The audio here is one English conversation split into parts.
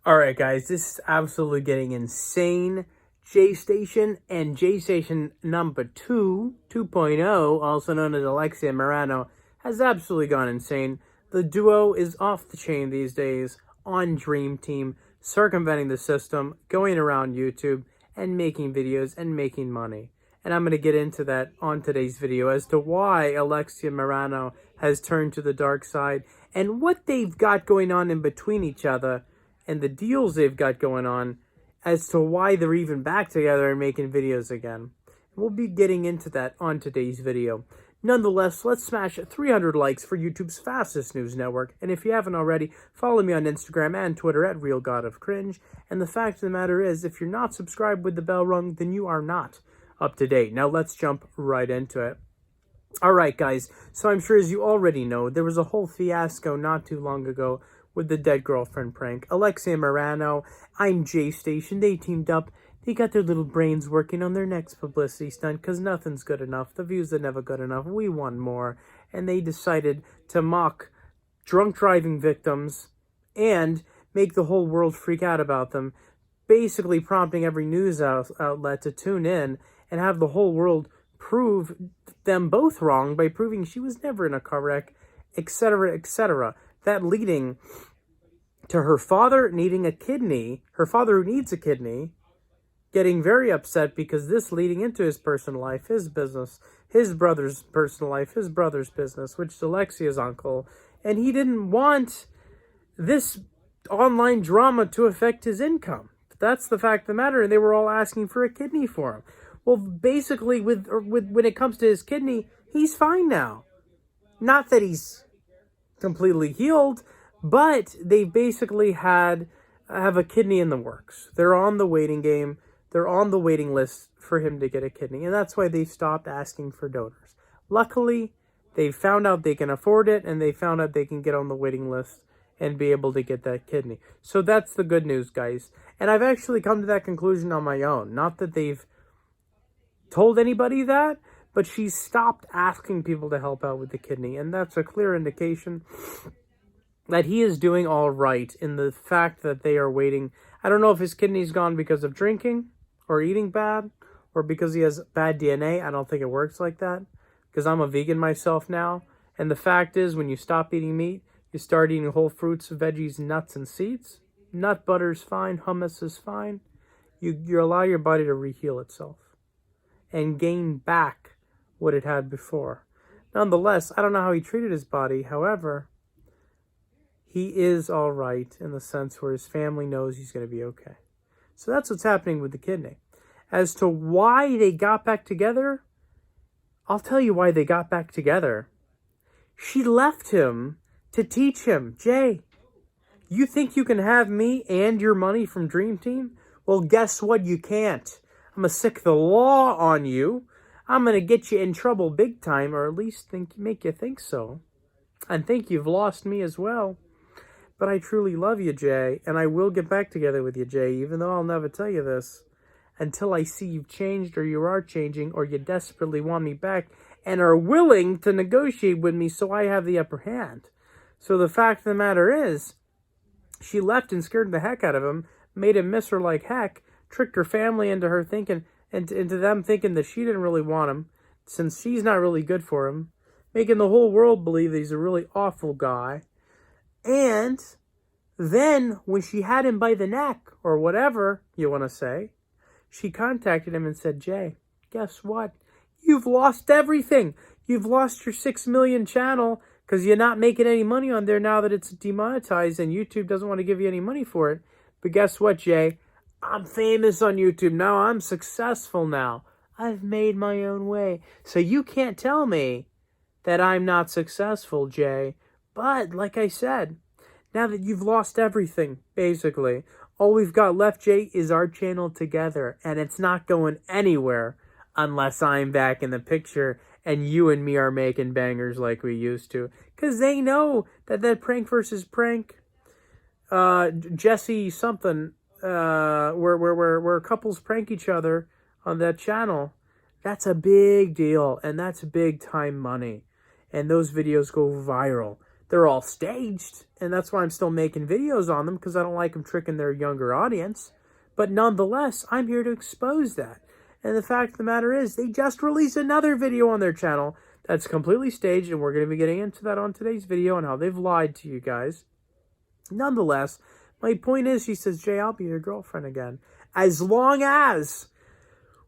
Alright guys, this is absolutely getting insane. ImJayStation and ImJayStation number 2.0, also known as Alexia Marano, has absolutely gone insane. The duo is off the chain these days on Dream Team, circumventing the system, going around YouTube, and making videos and making money. And I'm going to get into that on today's video as to why Alexia Marano has turned to the dark side and what they've got going on in between each other and the deals they've got going on as to why they're even back together and making videos again. We'll be getting into that on today's video. Nonetheless, let's smash 300 likes for YouTube's fastest news network. And if you haven't already, follow me on Instagram and Twitter at RealGodOfCringe. And the fact of the matter is, if you're not subscribed with the bell rung, then you are not up to date. Now let's jump right into it. Alright guys, so I'm sure as you already know, there was a whole fiasco not too long ago with the dead girlfriend prank. Alexia Marano, ImJayStation, they teamed up. They got their little brains working on their next publicity stunt because nothing's good enough. The views are never good enough. We want more. And they decided to mock drunk driving victims and make the whole world freak out about them, basically prompting every news outlet to tune in and have the whole world prove them both wrong by proving she was never in a car wreck, etc., etc. That leading to her father needing a kidney, her father who needs a kidney, getting very upset because this leading into his personal life, his business, his brother's personal life, his brother's business, which is Alexia's uncle, and he didn't want this online drama to affect his income. That's the fact of the matter, and they were all asking for a kidney for him. Well, basically, when it comes to his kidney, he's fine now. Not that he's completely healed, but they basically have a kidney in the works. They're on the waiting game. They're on the waiting list for him to get a kidney, and that's why they've stopped asking for donors. Luckily, they found out they can afford it, and they found out they can get on the waiting list and be able to get that kidney. So that's the good news, guys. And I've actually come to that conclusion on my own. Not that they've told anybody that, but she's stopped asking people to help out with the kidney, and that's a clear indication that he is doing all right in the fact that they are waiting. I don't know if his kidney's gone because of drinking or eating bad or because he has bad DNA. I don't think it works like that because I'm a vegan myself now, and the fact is when you stop eating meat, you start eating whole fruits, veggies, nuts, and seeds. Nut butter's fine, hummus is fine. You allow your body to reheal itself and gain back what it had before. Nonetheless, I don't know how he treated his body. However, he is all right in the sense where his family knows he's going to be okay. So that's what's happening with the kidney. As to why they got back together, I'll tell you why they got back together. She left him to teach him, Jay, you think you can have me and your money from Dream Team? Well, guess what? You can't. I'm going to sick the law on you. I'm going to get you in trouble big time, or at least make you think so. And think you've lost me as well. But I truly love you, Jay, and I will get back together with you, Jay, even though I'll never tell you this, until I see you've changed or you are changing or you desperately want me back and are willing to negotiate with me so I have the upper hand. So the fact of the matter is, she left and scared the heck out of him, made him miss her like heck, tricked her family into her thinking, and into them thinking that she didn't really want him, since she's not really good for him, making the whole world believe that he's a really awful guy. And then, when she had him by the neck, or whatever you want to say, she contacted him and said, Jay, guess what? You've lost everything. You've lost your 6 million channel because you're not making any money on there now that it's demonetized and YouTube doesn't want to give you any money for it. But guess what, Jay? I'm famous on YouTube now. I'm successful now. I've made my own way. So you can't tell me that I'm not successful, Jay. But, like I said, now that you've lost everything, basically, all we've got left, Jay, is our channel together. And it's not going anywhere unless I'm back in the picture and you and me are making bangers like we used to. Because they know that prank versus prank, Jesse something, where couples prank each other on that channel, that's a big deal. And that's big time money. And those videos go viral. They're all staged, and that's why I'm still making videos on them, because I don't like them tricking their younger audience. But nonetheless, I'm here to expose that. And the fact of the matter is, they just released another video on their channel that's completely staged, and we're going to be getting into that on today's video and how they've lied to you guys. Nonetheless, my point is, she says, Jay, I'll be your girlfriend again. As long as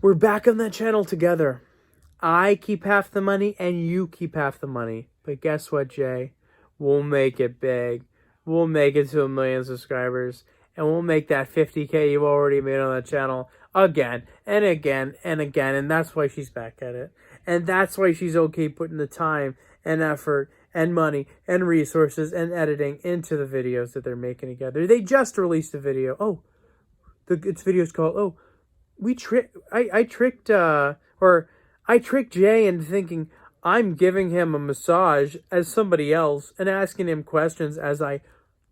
we're back on that channel together. I keep half the money and you keep half the money. But guess what, Jay? We'll make it big. We'll make it to 1 million subscribers. And we'll make that 50K you already made on that channel again and again and again. And that's why she's back at it. And that's why she's okay putting the time and effort and money and resources and editing into the videos that they're making together. They just released a video. Its video's called, I tricked Jay into thinking I'm giving him a massage as somebody else and asking him questions as I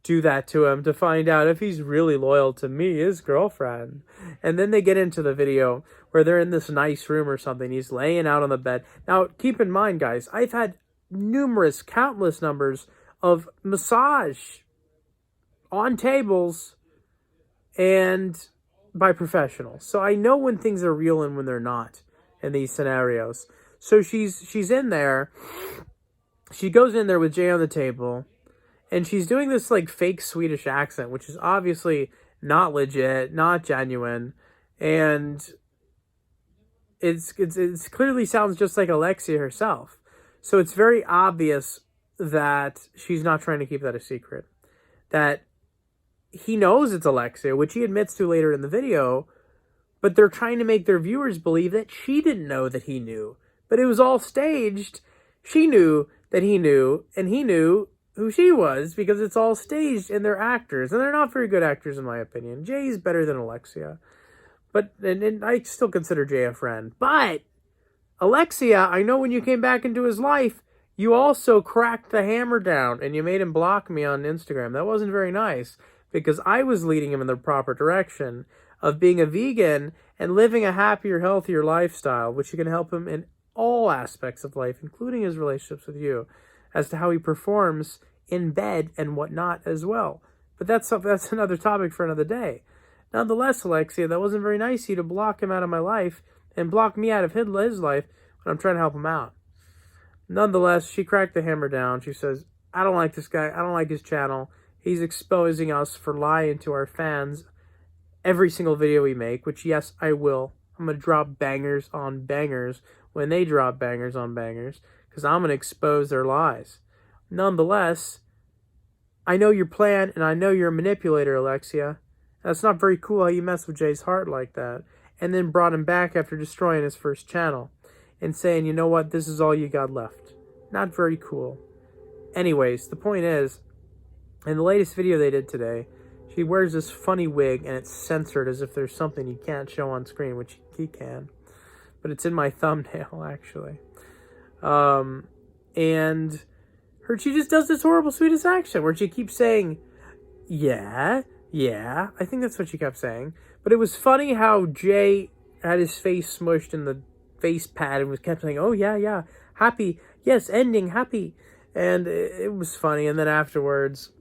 do that to him to find out if he's really loyal to me, his girlfriend. And then they get into the video where they're in this nice room or something. He's laying out on the bed. Now, keep in mind, guys, I've had countless numbers of massage on tables and by professionals. So I know when things are real and when they're not in these scenarios. So she's in there. She goes in there with Jay on the table, and she's doing this like fake Swedish accent, which is obviously not legit, not genuine, and it's clearly sounds just like Alexia herself. So it's very obvious that she's not trying to keep that a secret. That he knows it's Alexia, which he admits to later in the video, but they're trying to make their viewers believe that she didn't know that he knew. But it was all staged. She knew that he knew, and he knew who she was, because it's all staged, and they're actors. And they're not very good actors, in my opinion. Jay's better than Alexia. But and I still consider Jay a friend. But Alexia, I know when you came back into his life, you also cracked the hammer down, and you made him block me on Instagram. That wasn't very nice, because I was leading him in the proper direction of being a vegan and living a happier, healthier lifestyle, which can help him in all aspects of life, including his relationships with you, as to how he performs in bed and whatnot as well. But that's another topic for another day. Nonetheless, Alexia, that wasn't very nice of you to block him out of my life and block me out of his life when I'm trying to help him out. Nonetheless, she cracked the hammer down. She says, I don't like this guy. I don't like his channel. He's exposing us for lying to our fans every single video we make, which, yes, I will. I'm going to drop bangers on bangers when they drop bangers on bangers, because I'm going to expose their lies. Nonetheless, I know your plan, and I know you're a manipulator, Alexia. That's not very cool how you mess with Jay's heart like that, and then brought him back after destroying his first channel and saying, you know what, this is all you got left. Not very cool. Anyways, the point is, in the latest video they did today, she wears this funny wig, and it's censored as if there's something you can't show on screen, which he can. But it's in my thumbnail, actually. And she just does this horrible Swedish accent where she keeps saying, yeah. I think that's what she kept saying. But it was funny how Jay had his face smushed in the face pad and was kept saying, oh, yeah, happy. Yes, ending, happy. And it was funny. And then afterwards,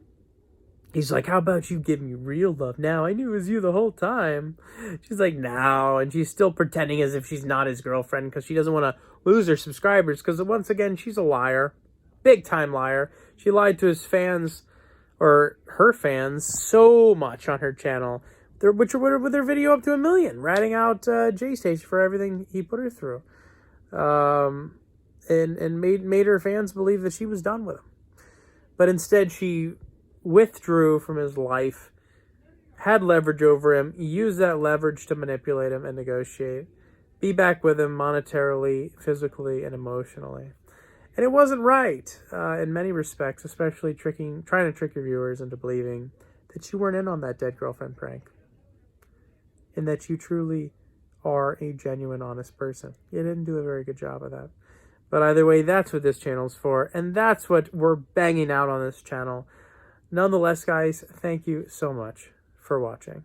he's like, how about you give me real love now? I knew it was you the whole time. She's like, no. And she's still pretending as if she's not his girlfriend because she doesn't want to lose her subscribers, because once again, she's a liar. Big time liar. She lied to his fans, or her fans, so much on her channel, with their video up to 1 million, ratting out ImJayStation for everything he put her through. And made her fans believe that she was done with him. But instead, she withdrew from his life, had leverage over him, used that leverage to manipulate him and negotiate, be back with him monetarily, physically, and emotionally. And it wasn't right in many respects, especially trying to trick your viewers into believing that you weren't in on that dead girlfriend prank, and that you truly are a genuine, honest person. You didn't do a very good job of that. But either way, that's what this channel's for, and that's what we're banging out on this channel. Nonetheless, guys, thank you so much for watching.